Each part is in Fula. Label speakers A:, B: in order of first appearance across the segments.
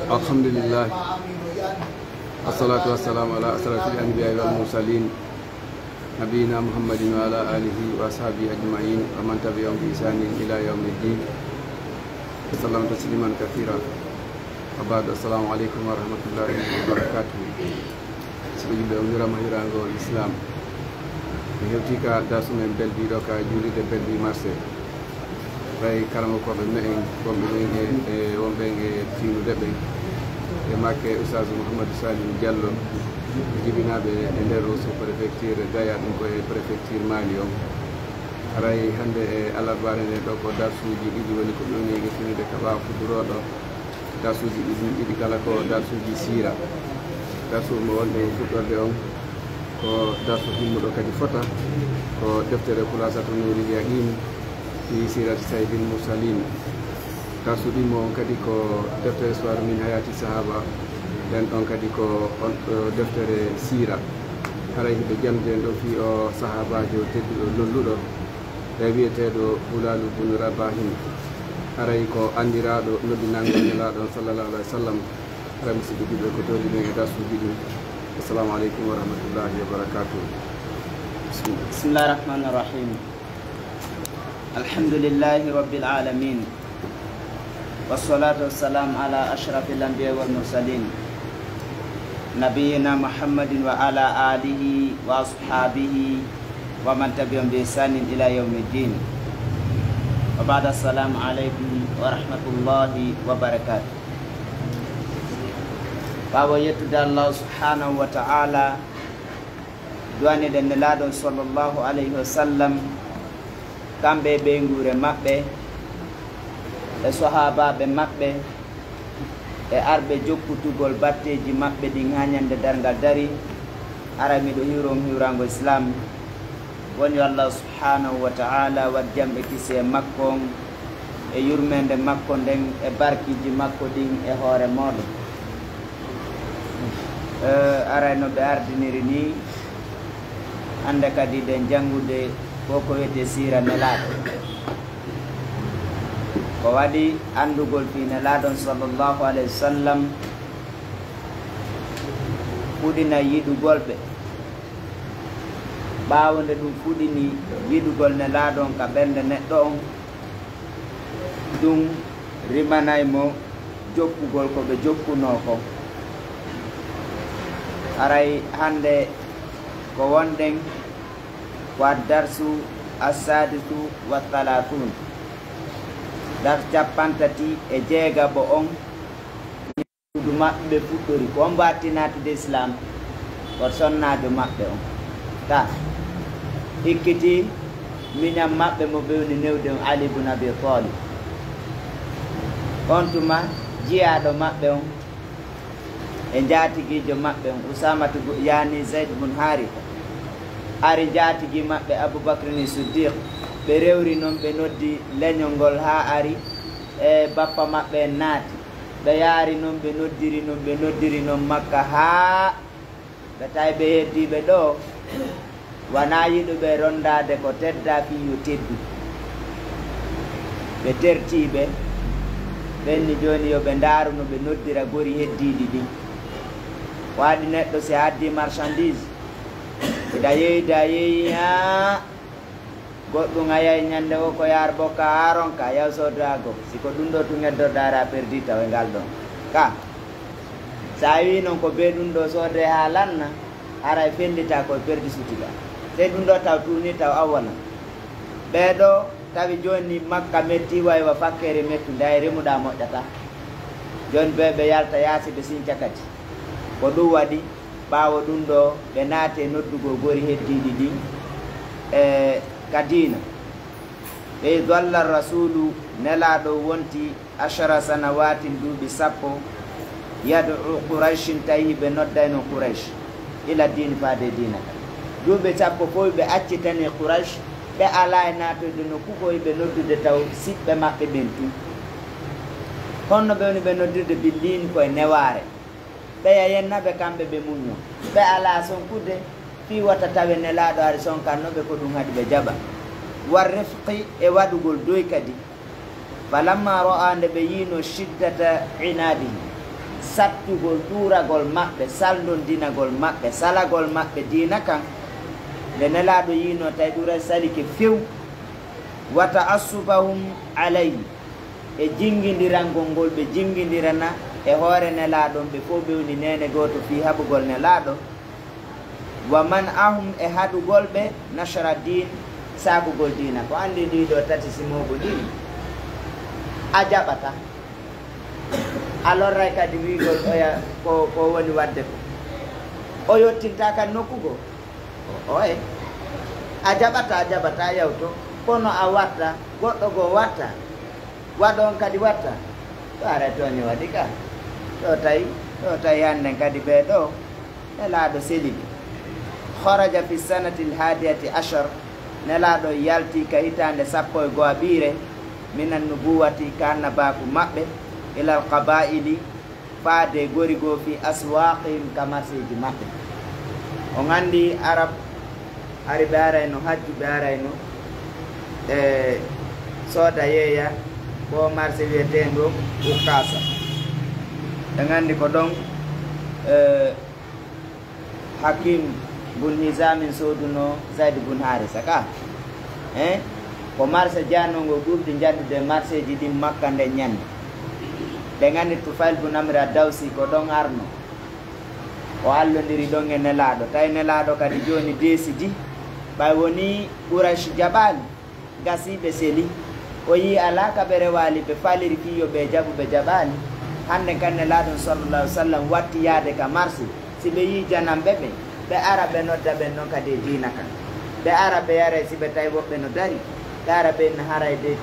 A: Alhamdulillah, assalatu wassalamu ala asrafil anbiya'i wal mursalin nabiyina Muhammadin wa ala alihi wa ashabihi ajma'in wa man tabi'ahum bi ihsanin ila yaumiddin. Sallallahu tasliman katsira. Abad, assalamu alaikum wa rahmatullahi wa barakatuh. Sibiyuɓe on wirama hirango islam mi hewti ka dasumen belbiɗo ka juulide belbi marché ɓay karama koɓe me'en wonɓe ɓen e wonɓen e finude ɓen e makke oustaz Mouhamadou Salim Diallo jibinaɓe e nder sous préfecture Gaya ɗum koye préfecture Mali on aray hande e alarbare nde ɗo ko darsuji ɗiɗi woni ko ɗonigi finude ka ɓawa fuduroɗo darsuji ɗiɗi kala ko darsuji sira. Darsu mo wonde fuɗɗorde on ko darsu himmuɗo kadi fota ko deftere Khulasatu Nuril Yaqin fi sirati sayyidil mursalin. Darsu ɗimmo on kadi ko deftere Histoire min hayati sahaba, nden ɗon kadi ko on deftere sira haray hiɓe jamden ɗo fi o sahabajo tedduɗo lolluɗo e wiyeteɗo Hulalu bun Rabahin haray ko andiraɗo noddinango nelaɗon sallallahu alaihi wa sallam. Haray musidɓe ɗiɓe ko todi ɗen e darsuji ɗin. Assalamu aleykum wa rahmatullahi wa barakatuh.
B: Bismillahi rahmani rahim. Alhamdulillahi rabbil alamin. Wassalatu wassalamu ala ashrafil anbiya wal mursalin nabiyyina Muhammadin wa ala alihi wa ashabihi wa man tabi'ahum bi ihsanin ila yaumiddin. Wa ba'da, assalamu alaikum wa rahmatullahi wa barakatuh. Bawo yettude Allah subhanahu wa ta'ala duwani den nelaɗon sallallahu alayhi wa sallam kamɓe ɓe ngure maɓɓe e sahabaɓe maɓɓe e arɓe jokkutugol batteji maɓɓe ɗin ha ñande dargal dari. Ara miɗo hirom hiwrango islam woni Allah subhanahu wa ta'ala wat jamɓe kise makko e yurmede makko nden e barkiji makko ɗin e hoore moɗon. Arayno ɓe ardiniri ni hande kadi ɗen jangude ko wiyete sira nelaɗo ko waɗi andugol fi nelaɗon sallllahu alayhi wa sallam fuɗina yiɗugol ɓe ɓawde ɗum fuɗini yiɗugol nelaɗon ka ɓernde neɗɗo on ɗum rimanaymo jokkugol ko ɓe jokkuno ko. Aray hande ko wonɗen ko darsu as-sadisu wa talatun, dar capantati e jeegabo on ɗu maɓɓe fuɗɗori ko on battinatude islam ko sonnajo maɓɓe on ta hikkiti miñam maɓɓe mo ɓewni newde on Ali ibn Abi Talib. On tuma jiyaɗo maɓɓe on e jaatigijo maɓɓe on Usamatu yani Zaid ibn Haritha ari jaatigi maɓɓe Aboubacrin Siddiq. Ɓe rewri noon ɓe noddi leñol ngol ha ari e bappa maɓɓe naati ɓe yaari noon ɓe noddiri noon Makka ha ɓe tawi ɓe heddiɓe ɗo wana yiɗuɓe rondade ko tedda fi yo teddu. Ɓe tertiɓe ɓenni joni yo ɓe ndaaru no ɓe noddira gori heddiɗi ɗin. Waɗi neɗɗo si haddi marchandise ida yeeyi ha goɗɗum a yahi ñande o ko yaar bokka haron ka yaw sodago siko ɗum ɗo tu geddorɗara perdi taw e ngal ɗon ka sa wi noon ko be ɗum ɗo sode ha lanna ara fellita koye perdi sutiga te ɗum ɗo taw tuni taw awwana ɓeɗo tawi joni Makka metti waywa fakkere mettude ay remuɗa moƴƴata joni ɓe ɓe yalta yaasi ɓe sinca kadi ko ɗum waɗi ɓaawo ɗum ɗo ɓe naate noddugo gori heddiɗi ɗin ka diina ɓe dolla rasulu nelaɗo wonti 10 sanawatin duuɓi 10 yad'u quraishin tawi ɓe noddayno quraish ila dini faade dina ka duuɓi 10 fof ɓe accitani quraish ɓe ala e naatoyde no kukoy ɓe noddude taw siɓɓe maɓɓe ɓen tu honno ɓe woni ɓe noddirde billini koye neware ɓe yayennaɓe kamɓe ɓe muño ɓe ala sonkude fi wata tawe nelaɗo ari sonkannoɓe ko ɗum haɗi ɓe jaɓa war rifqi e waɗugol doy kadi falamma ro'a nde ɓe yino shiddata inadihi sattugol ɗuragol maɓɓe saldondinagol maɓɓe salagol maɓɓe dina kan nde nelaɗo yino tawi ɗura salike few wa ta'assubahum alayhi e jinguidirangol ngol ɓe jinguidirana e hoore nelaɗon ɓe fof ɓe woni nene goto fi haɓugol nelaɗo wa man ahum e haɗugol ɓe nashara din sagugol dina ko andi ɗiɗo tati simogo ɗin a jaɓata a lorray kadi wigol oya ko woni wadde ko o yottinta kadi nokkugo oye a jaɓata yawto kono a watta goɗɗo goo watta waɗon kadi watta to ara toñi waɗi ka ɗo tawi hannden kadi ɓe ɗo nelaɗo seliɓe kharaja fi sanati l-hadiyati ashar nelaɗo yalti ka hitande 12 ɓiire minan nubuwati ka annabaku maɓɓe ilal qabaili faade gori goo fi aswaqihim ka marseji maɓɓe o gandi arab ari ɓe arayno hajju ɓe arayno e sooda yeeya ko marché wiyetenɗo ukasa ɓe gandi ko ɗon hakim bun hisamin soduno zaid bun harisa ka ko marché jannogo ɗuɓɗi jaddude marché ji ɗin makka nde ñande ɓe gandi Tufail bun Amr ad-Dawsi ko ɗon arno o allodiri ɗon e nelaɗo tawi nelaɗo kadi joni desidi ɓay woni Quraish jaɓali gasiɓe seli o yi ala kaɓe rewali ɓe faliri fiyo ɓe jaɓuɓe jaɓali hande kan nelaɗon sallallah alih w sallam watti yaade ka marché si ɓe yi janamɓe ɓe ara ɓe nodda ɓen noon kadi e dina kan ɓe ara ɓe yare si ɓe tawi woɓɓe no dari ɓe ara ɓe no harayde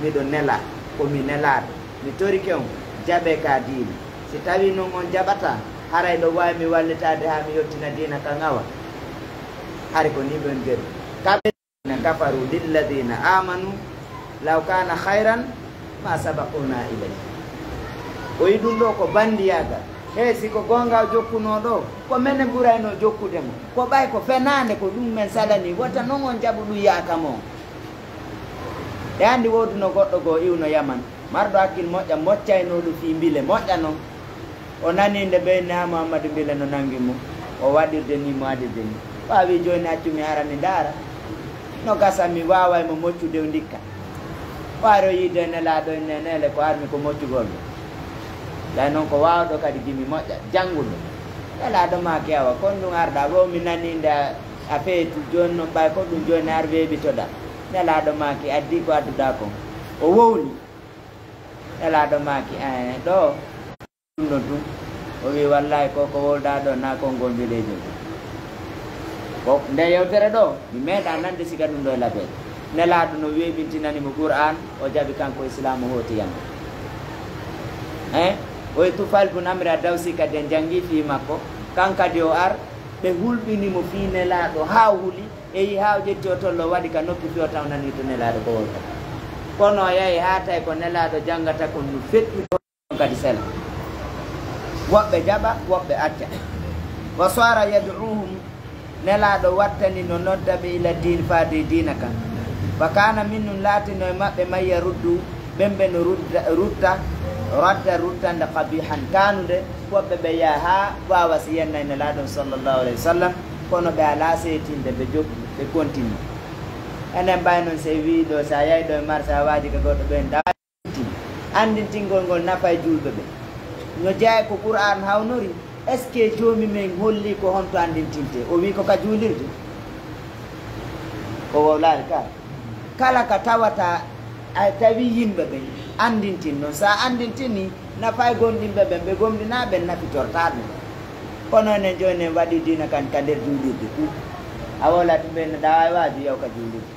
B: miɗo nela komi nelaɗo mi torike on jaɓe ka diina si tawi noon on jaɓata haray ɗo wawi mi wallitade ha mi yettina dina kan awa hari ko ni ɓen geɗo kamɓe kafaru lilladina amanu law kana hayran ma sabaquna ilay o yi ɗum ɗo ko bandiyagal he siko gonga jokkuno ɗo ko mene ɓurayno jokkudemo ko ɓay ko fenade ko ɗum men salani wota noon on jaɓu ɗum yakamo e andi woduno goɗɗo goo iwno yaman marɗo hakkil moƴƴa moccayno ɗum fi mbile moƴƴa noon o nani nde ɓeyne ha Mouhamadou mbile no nangi mum o waɗirde ni mo waɗirde ni wawi joni accumi ara mi daara no gasa mi waway mo moccude o ndikka waaro yide nelaɗo nenele ko armi ko moccugol ɗo lay noon ko wawɗo kadi gimi moƴƴa jannguɗo nelaɗo ma kewa kon ɗum arɗa wo mi nani nde a feeti joni noon ɓay ko ɗum joni ar weɓitoɗa nelaɗo maki addi ko adduɗa kon o wowli nelaɗo maki ɗo ɗum ɗon tum o wi wallahi koko wolɗa ɗo na konngol mbiɗejo ko nde yewtere ɗo mi meeɗa nande siga ɗum ɗo e label nelaɗo no weɓintinanimo Qur'an o jaɓi kanko islamu hotiyam oye Tufail bun Amr ad-Dawsi kadi en jangi fi makko kan kadi o ar ɓe hulɓinimo fi nelaɗo ha huuli e yi ha o ƴetti o tollo waɗi ka noppi fi o tawnani to nelaɗo ko wolta kono o yahi ha tawi ko nelaɗo janggata ko no feɗɗude kadi sela woɓɓe jaɓa woɓɓe acca wa sara yad'uhum nelaɗo wattani no nodda ɓe ila din faade dina kan fa kana minnum laatino e maɓɓe mayya ruddu ɓemɓe no radda ruttande qabihan kanude woɓɓe ɓe yaha ha wawa si yennay nelaɗon sallllahu alayhi wa sallam kono ɓe ala seetinde ɓe jokku ɓe continue enen mbay noon se wi ɗo sa yahi ɗo e marché a waji ka goɗɗo ɓen datin andintingol ngol nafa e julɓe ɓe no jeeya ko Qur'an hawnori est ce que joomi men holli ko honto andintinte o wi ko ka juulirde o wowlari ka kala ka tawata a tawi yimɓe ɓe andintin noon sa andintini nafay gonɗinɓe ɓen ɓe gomɗinaɓen nafitorta ɗum kono ne joni waɗi dina kan ka nder juulirde a wola tumɓe no ɗawa waaju yaw ka juulirde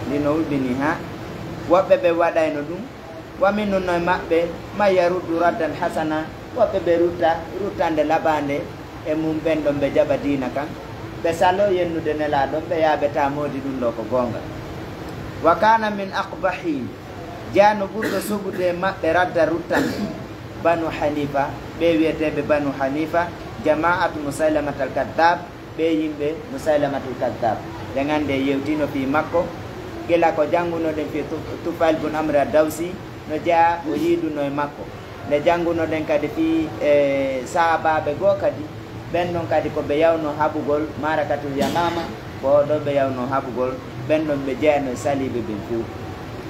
B: ndino ulɓini ha woɓɓe ɓe waɗayno ɗum wamin nonno e maɓɓe ma yaruddu raddan hasana woɓɓe ɓe ruttande laɓande e mum ɓen ɗon ɓe jaɓa dina kan ɓe salo yennude nelaɗon ɓe yaaɓeta moodi ɗum ɗo ko gonga wa kana min aqbahi jano ɓurɗo sogude maɓɓe radda ruttande banu hanifa ɓe wiyeteɓe banu hanifa jama'atu musailamatal kadab ɓe yimɓe musailamatul kadab ɓe gande yewtino fi makko gila ko janngunoɗen fi Tufail bun Amr ad-Dawsi no jaa o yiiduno e makko nde janngunoɗen kadi fi sahabaɓe goo kadi ɓen ɗon kadi ko ɓe yawno haɓugol marakatul yamama ko ɗo ɓe yawno haɓugol ɓen ɗon ɓe jeeyano e saliɓe ɓen few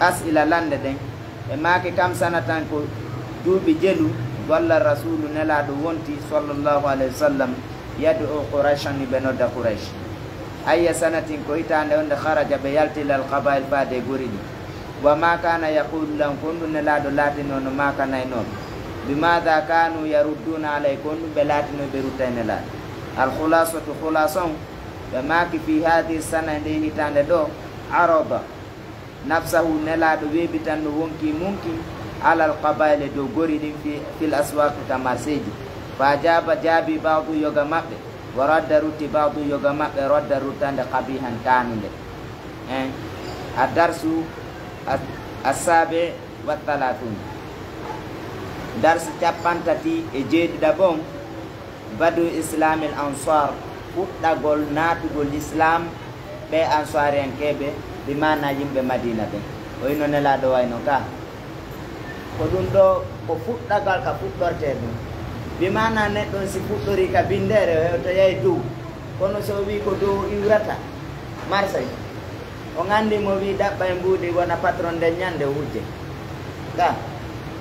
B: asila lande ɗen e maake kam sanatan ko duuɓi jelu walla rasulu nelaɗo wonti sallllahu alayhi wa sallam yadu o qouraican ni ɓe nodda qouraish ayya sanatin ko hitande onde haraja ɓe yaltilal qabail faade guri ɗi wa ma kana yaqulu lan kon ɗum nelaɗo laatino no makanay noon bimada kanu yarudduna alay kon ɗum ɓe laatino ɓe rutta e nelaɗo alkhulasatu khulason ɓe maaki fi hadi sana nde hitande ɗo aroba nafsahu nelaɗo weeɓi tan no wonki munki alal qabaile dow gori ɗin fil aswaq ka marseji fa jaba jaabi bawdu yoga maɓɓe wa radda rutti bawdu yoga maɓɓe rodda ruttande qabihan tanude a darsu assabe wa talatun darsu capantati e jeeɗiɗa bon badu islamil ansar fuɗɗagol natugol islam ɓe ansari en keɓe ɓe mana yimɓe madina ɓe o yino nelaɗo wayno ka ko ɗum ɗo ko fuɗɗagal ka fuɗɗorte ɗum bimana neɗɗon si fuɗɗori ka bindere to yahi dow kono so wi ko dow iwrata marsay o gandi mo wi ɗaɓɓa e mbuuɗi wona patron nde ñande hujje ga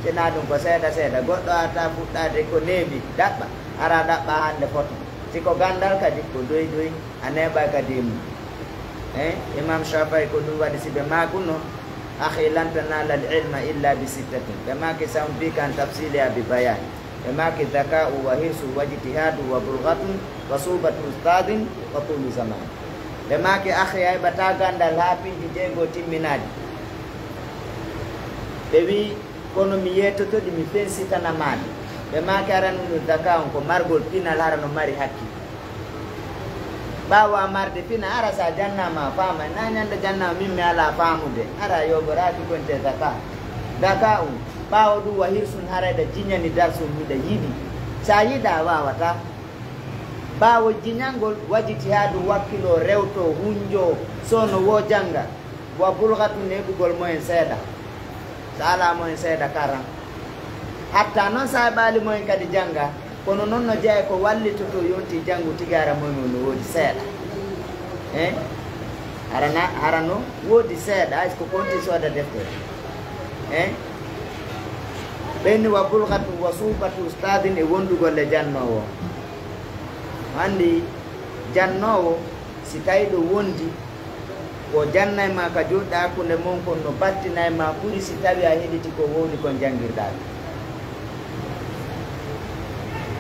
B: sina ɗum ko seeɗa seeɗa goɗɗo ata fuɗɗade ko neeɓi ɗaɓɓa ara ɗaɓɓa hande poto siko gandal kadi ko doy doy a neɓa kadi mum imam Shafai ko ɗum waɗi si ɓe makuno akhi lan tanala al ilma illa bi sittatin ɓe maki sambi kan tafsili abi bayan ɓe maki zaka'u wa hirsu wa ijtihadu wa bulghatun wa subatu ustadin wa tulu zaman ɓe maki akhi ay bata gandal ha piiji jeego timminadi ɓe wi kono mi yettotoɗi mi fensitana maɗa ɓe maki aranuno zaka on ko margol pinal hara no mari hakki ɓawa marde fina ara sa jannama fama na ñande jannama min mi ala famude ara yogoraki konte zaka zaka um ɓawo ɗum wa hirsun harayɗa jiñani darsum miɗa yiɗi sa yiɗa wawata ɓawo jiñangol wajiti ha ɗum wakkilo rewto hunjo sono wo janga wa bulgatu neɓugol moyen seeɗa sa ala moyen seeɗa karan hatta noon sa ɓaali moyen kadi janga kono noon no jeeya ko wallitoto yonti janngu tigi ara moy no woodi seeɗa harano woodi seeɗa hay ko konti sooda deftere ɓenni wa bulgatu wa subatu ustadin e wondugolle jannowo andi jannowo si tawi ɗo wondi ko jannay ma ka joɗɗa hakkunde mon kon no battinay ma ɓuri si tawi a heɗiti ko wowni kon janngirɗaɓe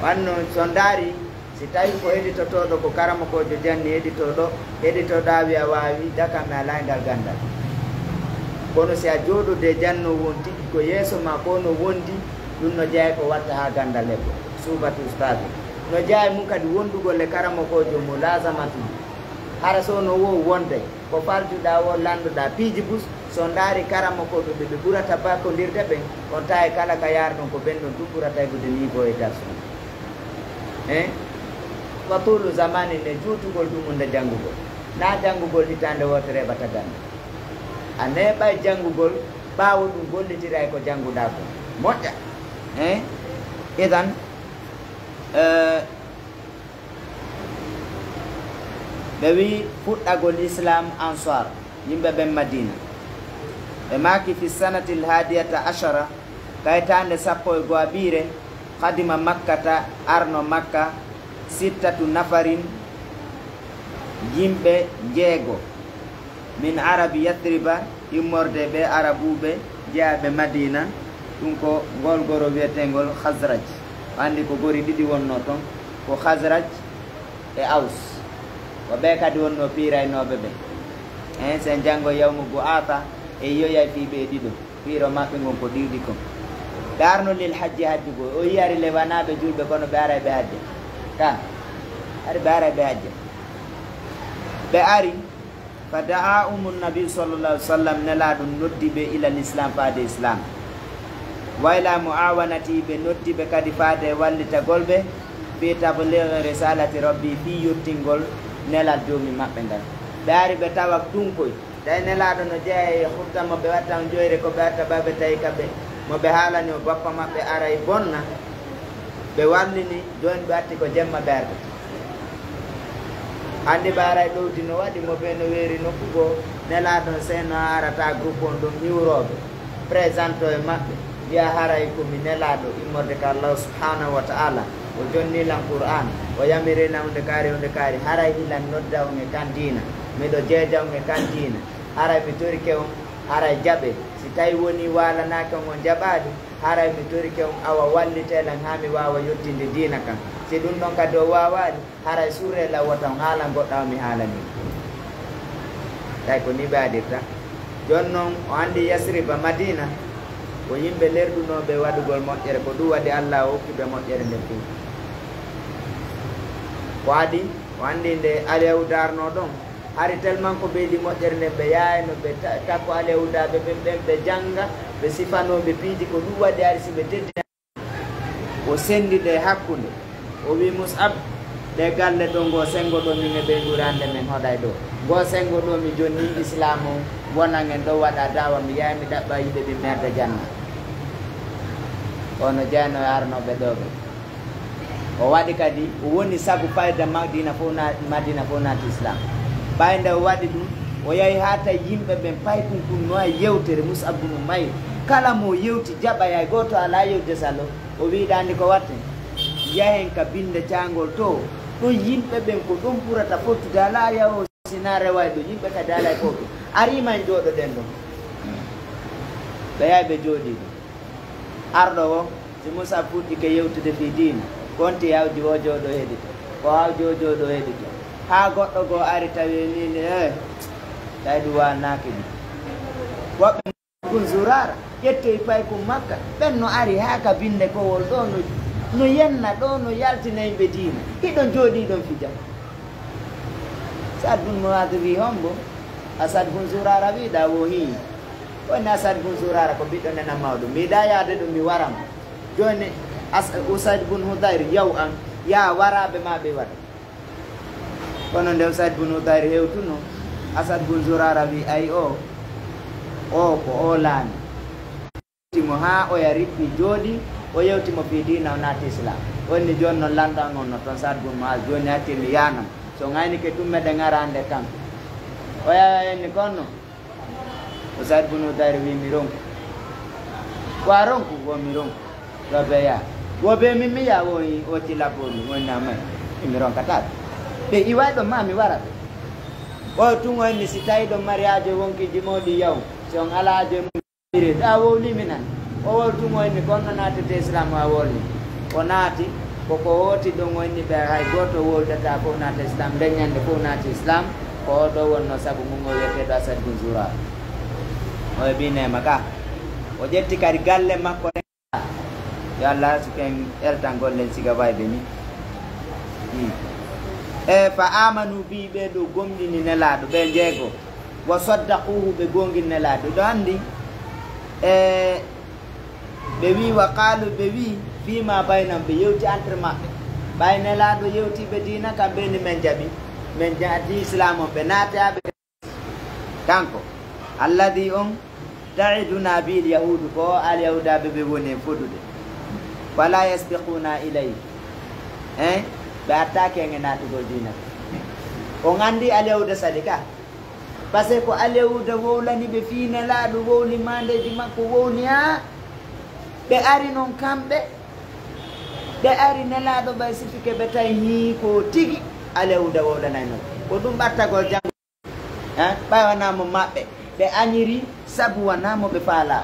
B: wanno so ndaari si tawi ko heɗitotoɗo ko karama kojo janni heɗitoɗa wi a wawi dakami ala ngal gandal kono si a jooɗude janno won tigi ko yeeso ma ko no wondi ɗum no jeeya ko watta ha gandal heɓɓo subatu ustadi no jeeya mum kadi wondugol e karama kojo mo lasamatu hara so no wo wonde ko farjuɗa wo landuɗa piiji bus so ndaari karama koɓe ɓe ɓurata bakkodirde ɓen on tawi kala ka yaar ɗon ko ɓen ɗon tum ɓurata gude niveau e darsu wa tulu zamani ne juutugol ɗum nde janngugol na janngugol hitande wotere heɓata ganda a neɓay janngugol ɓaawo ɗum gollitira ko jannguɗa ko moƴƴa idan ɓe wi fuɗɗagol islam ansar yimɓe ɓen madina ɓe maki fi sanati l hadiyata ashara kaytande 11 ɓiire kadima makkata arno makka sittatu nafarin yimɓe jeego min arabi yathriba immorde ɓe arabuɓe jeeyaɓe madina ɗum ko ngol goro wiyetengol khasraj andi ko gori ɗiɗi wonno ton ko Khazraj e Aus ko ɓe kadi wonno piiraynoɓe ɓe sen janngo yawmu Bu'ata e yoyay fi ɓe ɗiɗo piiro maɓɓe ngon ko ɗiɗi kon ɓe arno lil hajji go o yiyari le wanaɓe julɓe kono ɓe ara ɓe hajja ka ari ɓe ara ɓe hajja ɓe ari fa da'a nabi sallallahu alaihi wasallam nelaɗum noddi ɓe ila l'islam faade islam wayla muawanati ɓe noddi ɓe kadi faade wallitagol ɓe fi tablighi risalati rabbi fi yettingol nelal joomi maɓɓe ngal ɓe ari ɓe tawa tunkoy tawi nelaɗo no jeeya e hutta mo ɓe wattan joyre ko ɓe watta baɓe tawi kamɓe mo ɓe haalani o bappa maɓɓe aray bonna ɓe wallini joni ɓe watti ko jemma ɓerde hande ɓe aray ɗowdi no waɗi mo ɓe no weeri nokku goo nelaɗon seno arata groupe on ɗum hiwroɓe présente o e maɓɓe wiya haray komi nelaɗo immorde ka Allah subhanahu wa ta'ala o jonnilan Qur'an o yamirilan hunde kaari haray hilan nodda on e kan dina miɗo jeeja on e kan dina haray mi torike on haray jaɓe si tawi woni walanake on jaɓaɗi haray mi torike on awa wallitelan ha mi wawa yettinde dina kam si ɗum ɗon kadi o wawaɗi haray surre lawwata on haala goɗɗa o mi haalani tawi ko ni ɓe adirta joni noon o andi Yasriba Madina ko yimɓe lerɗunoɓe waɗugol moƴƴere ko ɗum waɗi Allah o hokkiɓe moƴƴere nder fuu ko adi o andi nde Aliyahu darno ɗon hari tellement ko ɓeydi moƴƴere nde ɓe yayno ɓe takko Aliyahudaɓe ɓen ɓe janga ɓe sifanoɓe piiji ko ɗum waɗi ari si ɓe teddi o sendi ɗe hakkude o wi Mus'ab ɗe galle ɗo ngo sengo ɗo min e ɓeydurande men hoɗay ɗo ngo sengo ɗo mi jonni islam o wonan en ɗo waɗa dawa mi yaha mi ɗaɓɓa yiɓe ɓe merda janna ono jeyano e arnoɓe ɗo ɓe o waɗi kadi o woni sabu fayda Madina fof naati islam ɓayde o waɗi ɗum o yahi ha tawi yimɓe ɓen pay kun no e yewtere Mus'ab no mayi kala mo yewti jaɓa hay goto ala yewde salo o wiɗandi ko watte yahen ka binde cangol to ɗo yimɓe ɓen ko ɗum ɓurata fottude ala yaho sina reway ɗo yimɓe kadi ala e fof arima en jooɗoɗen ɗon ɓe yahi ɓe jooɗi ɗo arɗo o si Mus'ab fuɗɗi ke yewtude fi dina konti yawji o jooɗo heɗito ko hawji o jooɗo heɗito ha goɗɗo goo ari tawi nini tawi ɗum wannaki ɗum woɓɓe kun Zurara ƴettoy pay kum Makka ɓen no ari ha ka binde kowol ɗo no yenna ɗo no yaltina yimɓe diina hiɗon jooɗi ɗon fija Sa'd bun Mu'adh wi hombo Asad bun Zurara wiɗa wo hi woni Asad bun Zurara ko ɓiɗɗo nena mawɗo mbiɗa yaade ɗum mi waram joni Usaid bun Hudayr yaw an ya waraɓe ma ɓe waɗa kono nde Usaid bun Hudayr hewtuno Asad bun Zurara wi ay o ko o laami timo ha oya rippi jooɗi o yewtimo fi dina o naati islam wonni joni noon lanɗan on no toon Sa'd bun Mu'adh joni hattimi yanam so gayni ke tummeɗe garande kanko o yaha henni konno Usaid bun Hudayr wi mi ronku wa ronku wo mi ronku woɓe yaa woɓe min mi yaa o cilaɓɓomi wonnamay imi ronkataɓe ɓe iway ɗon ma mi wara ɓe o tun o henni si tawi ɗon mariage wonkiji mawɗi yaw si on alaajo mire ɗa wowlimi nan o wol tun o henni konno naatete islam a wolni o naati koko hooti ɗon o henni ɓe hay goto woldata fof naata islam deññande fof naati islam ko oɗo wonno saabu mum o wiyeteɗo Asad bun Zurara o e binema ka o ƴetti kadi galle makko yo Allah suken eltan gollen siga wayɓe ni e fa amanu bi ɓe ɗo gomɗini nelaɗo ɓe jeego wo saddaquhu ɓe gongin nelaɗo ɗo andi ɓe wi wa qalu ɓe wi fima baynam ɓe yewti entre maɓɓe ɓay nelaɗo yewtiɓe dina kamɓe ni men jaaɓi men jaati islam on ɓe naataɓe kanko alladi on taiduna bil yahudu ko al yahudaɓe ɓe woni e foɗude wala yasbiquna ilayhi ɓe attake en e natugol dina o gandi Aliyahuda sadi ka par ce que ko Aliyahuda wowlani ɓe fi nelaɗo wowli mandeji makko wowni ha ɓe ari noon kamɓe ɓe ari nelaɗo ɓay sifike ɓe tawi hi ko tigi Aliyahuda wowlanay noon ko ɗum ɓattagol jang ɓay wanamo maɓɓe ɓe añiri sabu wanamo ɓe faala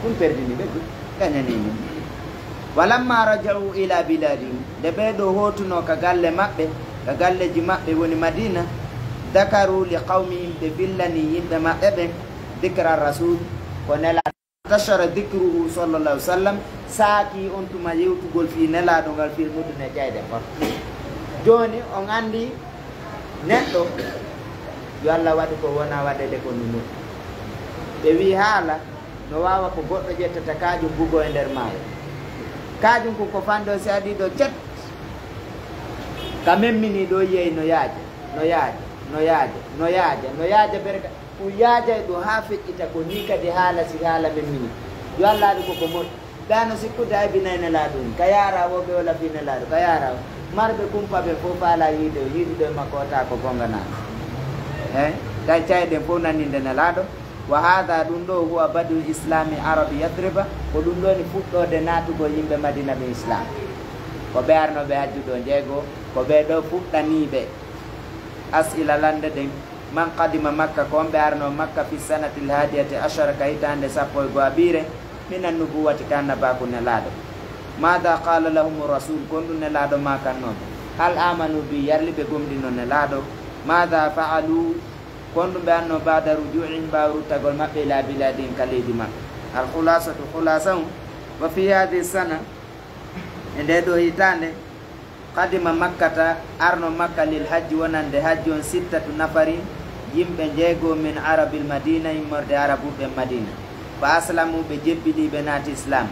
B: ɗum perdini ɓe ɗum gañanimi walamma raja'u ila biladihim de ɓe ɗo hotuno ka galle maɓɓe ka galleji maɓɓe woni madina dakaru li qawmihim ɓe villani yimɓe maɓɓe ɓen dicra rasul ko nela tashara dicruhu sallallah alih w sallam saaki on tuma yewtugol fi nelaɗo ngal firmuɗune ƴeyde fot joni on andi neɗɗo yo Allah waɗi ko wona waɗede ko nunu ɓe wi haala no wawa ko goɗɗo ƴettata kaƴum bugo e nder maayo kaƴum ko fando si adi ɗo cet ka memmini ɗo yeey no yaaja no yaaja no yaaja no yaaja no yaaja berga ko yaaja e ɗo ha feƴƴita ko ni kadi haala si haala memmini yo Allah aɗi koko moƴƴi ɓeano sikkude aybinayne laaɗo ni ka yaara woɓe o lafine laaɗo ka yaara marɓe kumpaɓe fof faala yiide yiiɗuɗo e makko ota ko gonganano e tay cayɗen fof nanninde ne laaɗo wa hada ɗum ɗo huwa badul islami arabi yadriba ko ɗum ɗo ni fuɗɗode natugol yimɓe madina ɓe islam ko ɓe arnoɓe hajjuɗo jeego ko ɓe ɗo fuɗɗaniɓe asila lande ɗen man qadima makka ko on ɓe arno makka fi sanati l hadiyati ashara ka hitande 10 ɓire minan nubuwati kanna baku nelaɗo mada qala lahum rasul kon ɗum nelaɗo ma kannoɓe hal amanu bi yarliɓe gomɗino nelaɗo mada faalu kon ɗum ɓe anno bada rujuihim mbawa ruttagol maɓɓe ila biladihim ka leydi maɓɓe al khulasatu khulasa um wa fi hadi sana e nde ɗo hitande qadima makkata arno makka lil hajji wonande hajji on 6 nafarin yimɓe jeego min arabil madina yimmorde arabuɓe madina fa aslamu ɓe jebbiɗi ɓe naati islam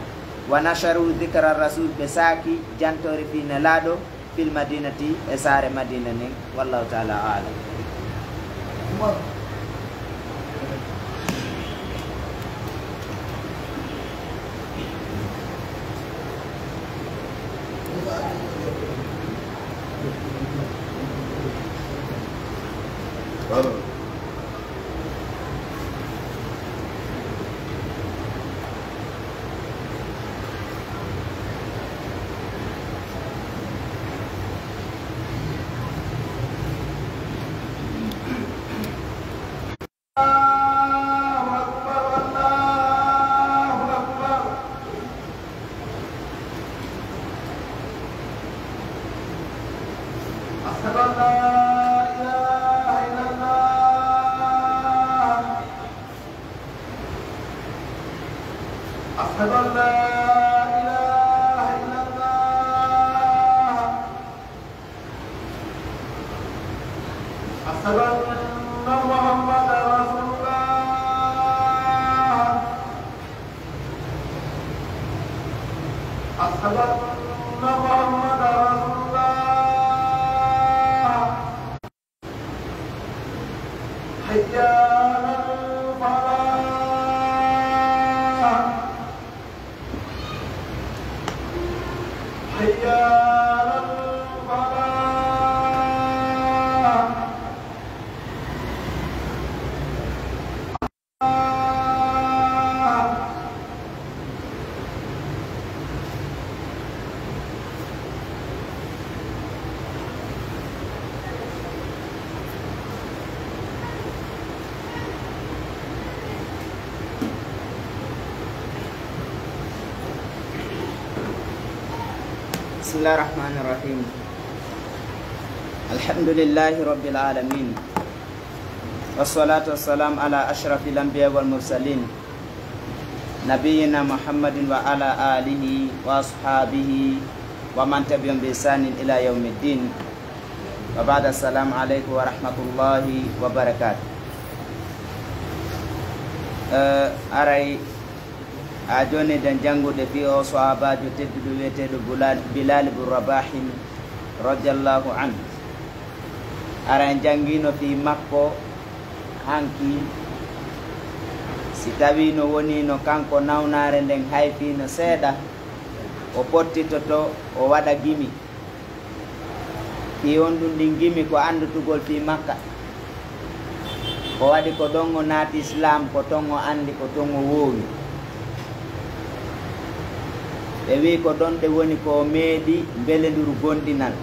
B: wa nasharu dicra rasul ɓe saaki jantore fi nelaɗo fil madinati e saare madina nden wallahu taala alam Bismillahirrahmanirrahim. Alhamdulillahi rabbil alamin. Wassalatu wassalam ala ashrafil anbiya wal mursalin nabiyyina Muhammadin wa ala alihi wa ashabihi wa man tabi'ahum bi ihsanin ila yaumiddin. Wa ba'da, assalamu alaikum wa rahmatullahi wa barakatuh. Aray a joni den jangude fi o sahabajo tedduɗo wiyeteɗo Bilal ibn Rabahin radiallahu anhu. Ara en jangino fi makko hanki si tawi no woni no kanko nawnare nden hayfino seeɗa o pottitoto o waɗa gimi fi on ɗum ɗin gimi ko andutugol fi makka ko waɗi ko ɗon o naati islam ko ton o andi ko ton o woowi ɓe wi ko ɗon ɗe woni ko meeɗi belendur gonɗinal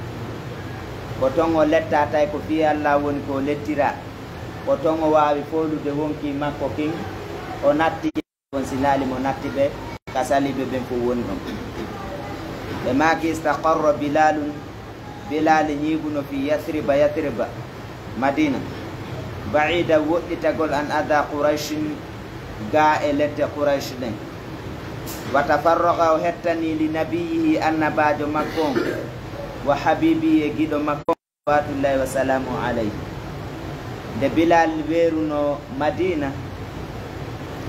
B: ko ton o lettatay ko fi Allah woni ko lettira ko ton o wawi folude wonki makko kin o natti on silali mo natti ɓe ka saliɓe ɓen fof woni ɗon ɓe maaki istaqarra bilal ñiibuno fi yathriba madina baida woɗɗitagol an ada qurayshin ga e ledde quraysh ɗen wa tafarraqa o hettani li nabiyihi annabajo makko on wa habibi e giɗo makko salawatullahi wa salamu alayhi nde bilal weeruno madina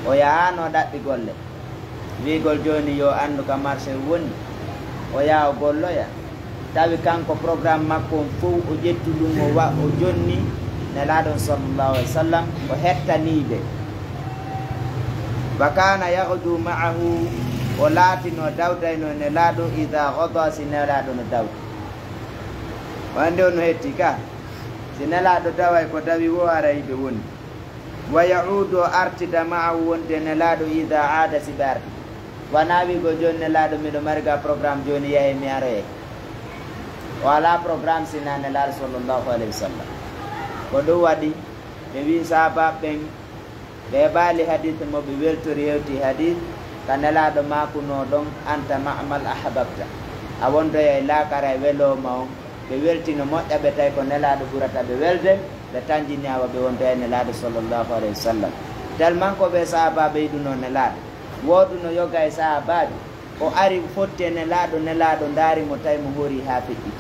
B: o yahano ɗaɓɓi golle wigol joni yo andu ka marché woni o yaha o golloya tawi kanko programme makko on fof o ƴettu ɗum o jonni nelaɗon sallllahu alih w sallam o hettaniɓe wa kana yahdu maahu o laatino dawdayno nelaɗo ida gada si nelaɗo no dawda wande o no hetti ka si nelaɗo daway ko dawi wo ara yiɓe woni wa yaudu o artida maahu wonde nelaɗo ida aada si ɓe arti wana wigo joni nelaɗo miɗo mariga programme joni yahe mi aroye o ala programme sina nelaɗo sallllahu alayhi wa sallam ko ɗum waɗi ɓe wi sahaba ɓen ɓe heɓali hadith mo ɓe weltori hewti hadith ka nelaɗo makuno ɗon anta mamal ahbabta a wondoya e lakara e weloma on ɓe weltino moƴƴa ɓe tawi ko nelaɗo ɓurata ɓe welde ɓe tanjini awa ɓe wondoya e nelaɗo sallllahu alayhi wa sallam tellement ko ɓe sahaba ɓe yiɗuno nelaɗo woɗuno yoga e sahabaji o ari fotti e nelaɗo daarimo tawi mo hoori ha feƴƴiti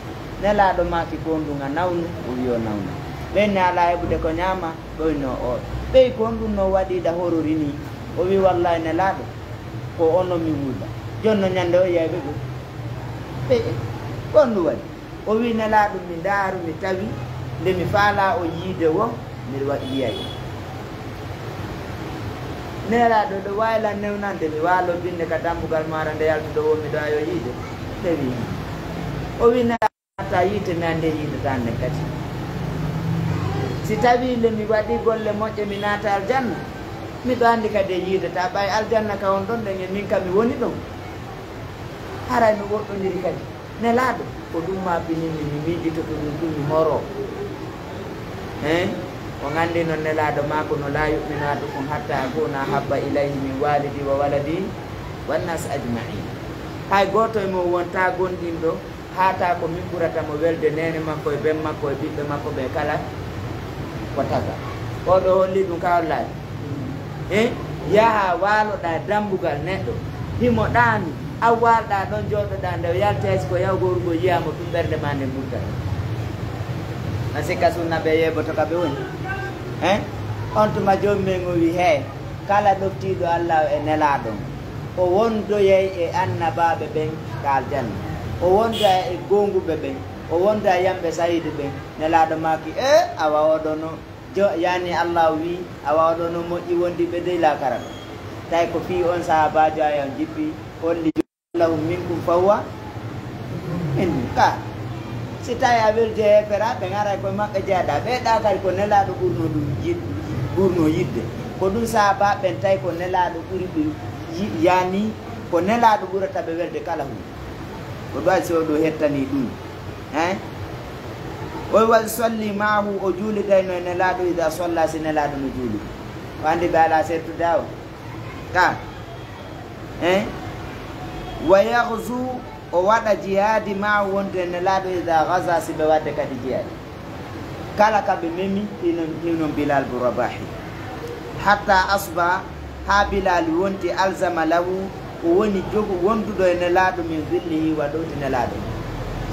B: nelaɗo maki konɗuga nawnu o wi o nawna ɓenne ala heɓude ko ñama ɗoyno o ɓey kon ɗum no waɗiɗa horori ni o wi wallahi nelaɗo ko ono mi wuuɗa jonno ñande o yeɓe ɗum ɓe kon ɗum waɗi o wi nelaɗo mi daaru mi tawi nde mi faala o yiide wo mbiɗa waɗi yiyay nelaɗo ɗo waylan newnande mi waalo binde ka dambugal mara nde yaltuɗo wo miɗo ayo yiide ɓe wi o wi nelaɗo ta yiite mi ande yiidata nden kadi si tawi nde mi waɗi golle moƴƴe mi naata aljanna miɗo andi kadi e yiidata ɓay aljanna ka on ɗon ɗen e min kam mi woni ɗon haray mi woɗɗodiri kadi nelaɗo ko ɗum maɓɓinimi mi miijito to ɗum ɗum mi horo o gandi noon nelaɗo mako no la yu'minu ahadukum hatta akuna habba ilayhi min walidi wa waladi wannas ajmain hay goto e mo wonta gonɗinɗo hata ko min ɓurata mo welde nene makko e ben makko e ɓiɓɓe makko ɓe kala ko taga oɗo holli ɗum ka hollani yaha waloɗa dambugal neɗɗo himo ɗaami a walɗa ɗon joɗoɗa nde o yalta hayso ko yawgorugo yiyamo ɗum ɓerde ma nde ɓurtata na sikka sunnaɓe yeɓoto ka ɓe woni on tuma jomumen o wi he kala ɗoftiɗo allah e nelaɗon o wondoyay e annabaɓe ɓen ka aljanna o wondoya e gonguɓe ɓen o wonda yamɓe sayidi ɓen nelaɗo maki awa oɗono yani allah wi awa oɗono moƴƴi wondi ɓe dey lakara ɗo tawi ko fi on sahabajo ay on jippi holli lahum minkum fawwa minni ka si tawi a weldi e hefera ɓe garay koye maɓɓe jeeɗa ɓeɗa kadi ko nelaɗo ɓurno ɗum ɓurno yidde ko ɗum sahaba ɓen tawi ko nelaɗo ɓuri ɓe yani ko nelaɗo ɓurata ɓe welde kala hunde ko ɗo si oɗo hettani ɗum o wal solli mahu o juulidayno e nelaɗo ida solla si nelaɗo no juuli o andi ɓe ala sertude o ka wa yahzu o waɗa jihadi mahu wonde e nelaɗo ida gaza si ɓe wadde kadi jihadi kala kaɓe memi hinon bilal bo rabahi hatta asba ha bilal wonti alzama lahu o woni jogu wonduɗo e nelaɗo min zillihi waɗowti nelaɗo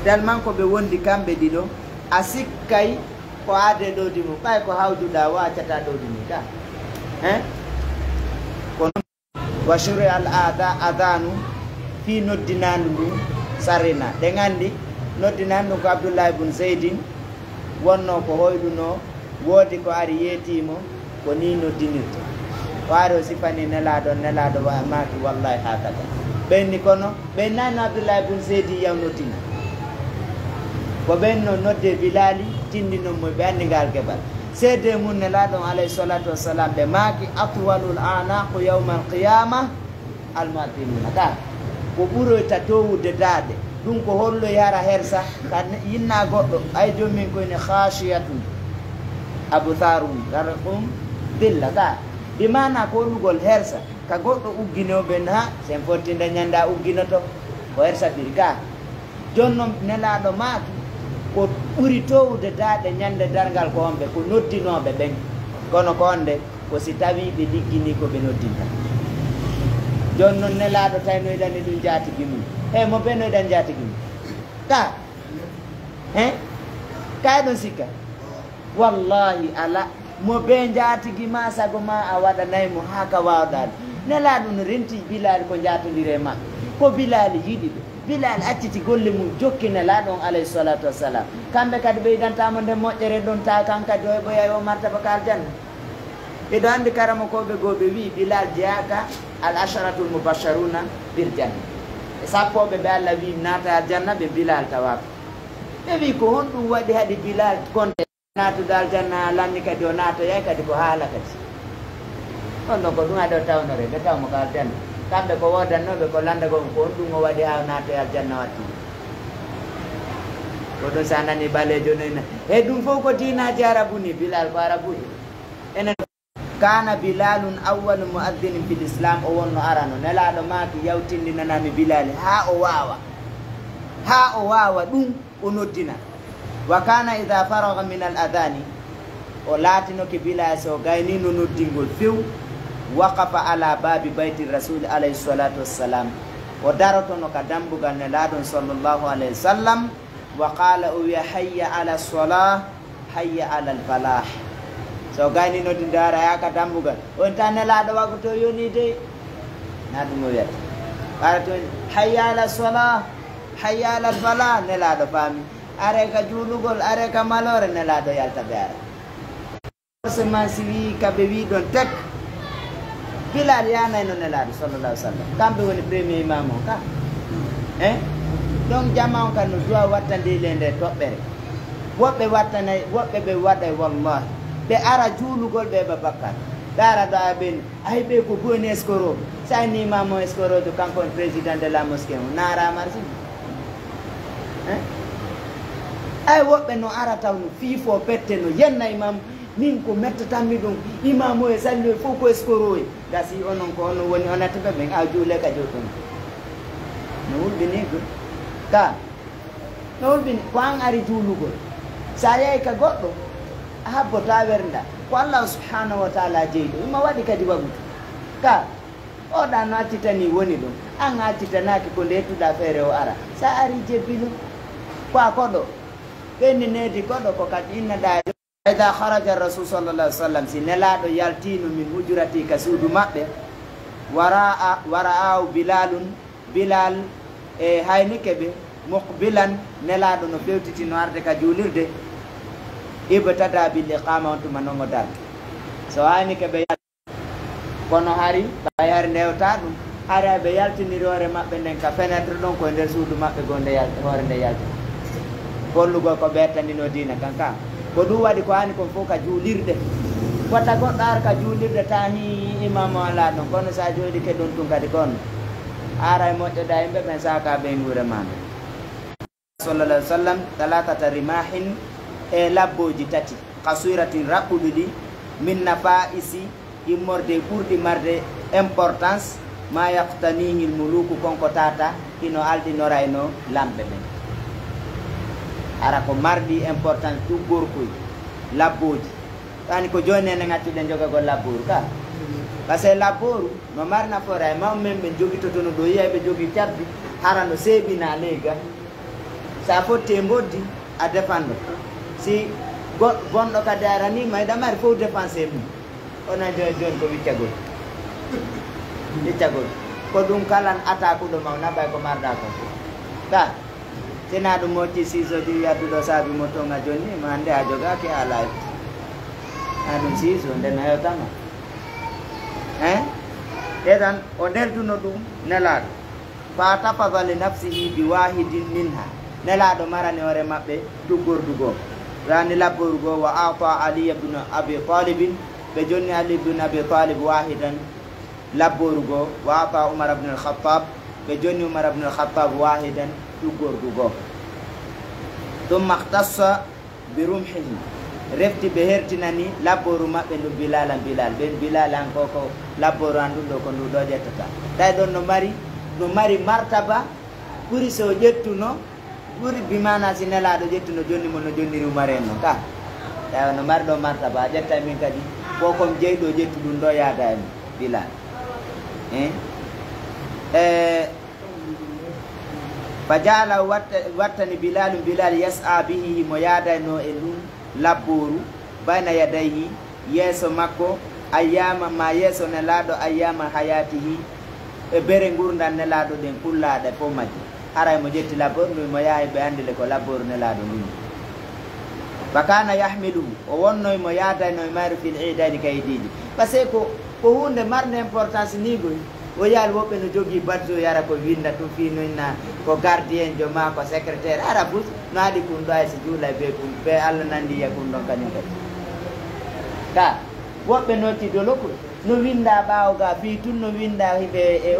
B: tellement ko ɓe wondi kamɓe ɗiɗo a sikkay ko aade ɗowdi mum ɓay ko hawduɗa wo accata ɗowdi mum ka ko wa shuri al adanu fi noddinandu ndum sarina ɗe gandi noddinandu ko abdoullah ibne zeydin wonno ko hoyɗuno woodi ko ari yeetimo ko ni noddinirta o ari o sifani nelaɗo maki wallahi ha kada ɓenni kono ɓen nani abdoullah ibne zeydi yaw noddina ko ɓenno nodde bilali tindinon mo ɓe andi ngal keɓal seede mum nelaɗon alayhi salatu wassalam ɓe maaki atwalul anaqu yawma alqiyama almuaddinuna ka ko ɓuroyta towude daade ɗum ko hollo yara hersa ka yinna goɗɗo ay jommin koyne khashiyatun abtharum darqum dilla ka bimana ko hollugol hersa ka goɗɗo ugginoɓe ha sen fottinde ñanda ugginoto ko hersa ɓiri ka jonnon nelaɗo maaki ko ɓuri towude daaɗe ñande dargal ko on ɓe ko noddinoɓe ɓen kono ko onde ko si tawi ɓe liggini ko ɓe noddinta jonnon nelaɗo tawnoyɗani ɗum jaatigui mum e mo ɓenoyɗan jaatigui mum ka kayɗon sikka wallahi ala mo be jaatigui ma sago ma a waɗanaymo ha ka wawɗa nelaɗo no renti Bilal ko jatodire ma ko Bilal yiɗi ɓe Bilal acciti golle mum jokki nelaɗon alayhi salatu wassalam kamɓe kadi ɓeydantamo nde moƴƴere ɗon ta kan kadi o ɓoya o martaba ka aljanna ɓeɗo andi karama koɓe goɓe wi Bilal jeyaka al asharatul mubasharuna bil janna e sappoɓe ɓe Allah wi naata aljanna ɓe Bilal tawaka ɓe wi ko honɗum waɗi haɗi Bilal konte natude aljanna lanni kadi o natoyay kadi ko haala kadi on ɗon ko ɗum aɗo tawnore ɓe tawmo ko aljanna kamɓe ko wodannoɓe ko landagon ko on ɗum o waɗi ha natoye aljanna watti ko ɗum sa nani balejo noyna e ɗum fof ko dinaji arabu ni Bilal ko arabuji enen kana Bilalun awwalu muaddinin fil islam o wonno arano nelaɗo maaki yawtindinanami Bilal ha o wawa ɗum o noddina wa kana ida faraga min al adani o laatinoke Bilal so gaynino noddingol few waqafa ala babi bayti rasul alayhi salatu wassalam o darotono ka dambugal nelaɗon sallllahu alayhi wa sallam wa qala o wiya hayya ala salah hayya ala al falah so gayni noddinde ara yaka dambugal on ta nelaɗo wago to yoni de na ɗum o wiyata ara to hayya ala salah hayya ala al falah nelaɗo faami are ka juulugol are ka malore nelaɗo yaltaɓe ara forcément si wi kaɓe wi ɗon tek Bilal yanayno nelaɗo sallallah alih w sallam kamɓe woni premier imam o ka donc jama on kan no duwa watta ndile nde toɓɓere woɓɓe wattanay woɓɓe ɓe waɗay wallahi ɓe ara juulugol ɓe ɓe bakkat dara ɗo a ɓeni ay ɓe ko goni escoro sa ni imam o escorojo kanko on président de la mosquée o naramar si ay woɓɓe no ara taw no fiifo pette no yenna imam min ko mettatanmi ɗum imam o e salli o fof ko escoro e gasi onon ko onon woni onata ɓe ɓen a juule ka joton no hulɓini ko ka no hulɓini ko an ari juulugol sa yeey ka goɗɗo a habbota wernda ko Allah subhanahu wa taala jeyɗo ima waɗi kadi wagutu ka oɗa no accitani woni ɗum an accitanaki ko ndettuɗa feere o ara sa ari jebbilo ko a koɗo ɓenni nedi koɗo ko kadi innaɗa ida haraja rasul sallallah alih w sallam si nelaɗo yaltino min hujurati ka suudu maɓɓe wara'ahu Bilalun Bilal e haynike ɓe muqbilan nelaɗo no fewtitino arde ka juulirde ibtada bil iqama on tuma nongo dal so haynike ɓe kono hari ɓay hari ndewta ɗum hari ɓe yaltiniri hoore maɓɓe nden ka fénétre ɗon koye nder suudu maɓɓe go nde hoore nde yalti gollugol ko ɓertandino dina kanka ko ɗum waɗi ko hani kon fof ka juulirde wata goɗɗo ara ka juulirde ta hi imam o ala ɗon kono sa jooɗike ɗon tun kadi gonno ara e moƴƴoɗa yimɓe ɓen saka ɓe guure maɓe sallallah alih w sallam talatata rimahin e labboji tati kasuratin raɓɓuɗi ɗi min nafa isi immorde ɓurɗi marde importance ma yaktanihi l muluku konko tata ino alɗinora eno lamɓe ɓen ara ko marɗi importance tout gorkoy labboji tani ko joni ene gaccuɗen jogagol labboru ka par ce que labboru no mari nafoore ay maw men ɓe joguitotono ɗo yiya ɓe jogui cabbi hara no seeɓina leyga sa fotti e boddi a défendre si bonɗo kadi aranima eɗa mari fof dépensé mum onon joni ko wiccagol ko ɗum kalan atakuɗo maw naɓay ko marɗa ko ka sina ɗum mocci sisoji yadduɗo saabi mo tonga joni ma hande a jogaki a laawi a ɗum siiso nden a hewtama e tan o nelduno ɗum nelaɗo fa tafada li nafsihi bi wahidin minha nelaɗo marani hoore maɓɓe duggordugo rani labborugo wa ata ali ibne abi talibin ɓe jonni ali ibne abi talib wahidan labborugo wa ata umar ibne al-khattab ɓe jonni umar ibne al-khattab wahidan duggordugo tumma htassa bi rumhihi refti ɓe hertinani labboru maɓɓe ndu bilalan bilal ɓen bilalan koko labboru an ɗum ɗo ko nduɗo ƴettata tawi ɗon no mari martaba ɓuuri so ƴettuno ɓuri bimana si nelaɗo ƴettu no jonni mo no jonniri umaren no ka tawa no marɗo martaba ƴetta min kadi ko kom jeyɗo ƴettu ɗum ɗo yaada en Bilal fa jaala wattani Bilal yas'a bihi mo yaadayno e ɗum labboru bayna yadayhi yeeso makko ayyama ma yeeso nelaɗo ayyama hayatihi e bere gurdam nelaɗo ɗen kullaɗe fof majji haray mo ƴetti labbor ɗum mo yaahi ɓe andile ko labboru nelaɗo ndum fa kana yahmiluhu o wonnoy mo yaadayno e mayre fil idani kayidiji par ce que ko hunde marde importance ni goy o yaal woɓɓe no jogui badjo yara ko winda tum finoyna ko gardien jo ma ko secrétaire ara bus no haɗi kum ɗo ay so juulay be kum ɓe Allah nandi yiya kum ɗon kañum kadi ka woɓɓe notti dolo ko no winda ɓaawo ga fi tun no winda hiɓe e